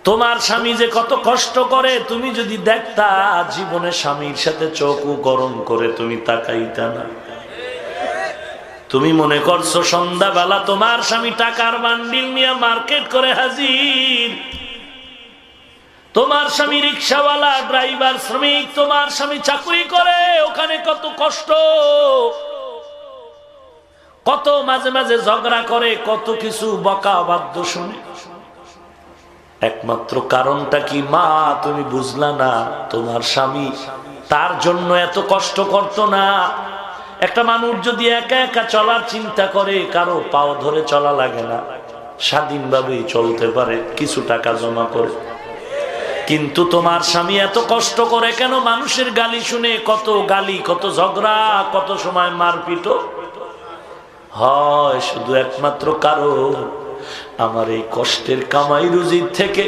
তোমার স্বামী যে কত কষ্ট করে তুমি যদি দেখতা, জীবনে স্বামীর সাথে চোখও গরম করে তুমি তাকাইতা না। তুমি মনে করছো সন্ধ্যাবেলা তোমার স্বামী টাকার বান্ডিল নিয়ে মার্কেট করে হাজির, তোমার স্বামী রিক্সাওয়ালা, ড্রাইভার, শ্রমিক, তোমার স্বামী চাকরি করে, ওখানে কত কষ্ট, কত মাঝে মাঝে ঝগড়া করে, কত কিছু বকা বাদ্য শুনে। একমাত্র কারণটা কি মা? তুমি বুঝলা না, তোমার স্বামী তার জন্য এত কষ্ট করতো না। একটা মানুষ যদি একা একা চলার চিন্তা করে, কারো পাও ধরে চলা লাগে না, স্বাধীনভাবেই চলতে পারে কিছু টাকা জমা করে। কিন্তু তোমার স্বামী এত কষ্ট করে কেন? মানুষের গালি শুনে, কত গালি, কত ঝগড়া, কত সময় মারপিট হয়। শুধু একমাত্র কারণ, আমার এই কষ্টের কামাই রুজির থেকে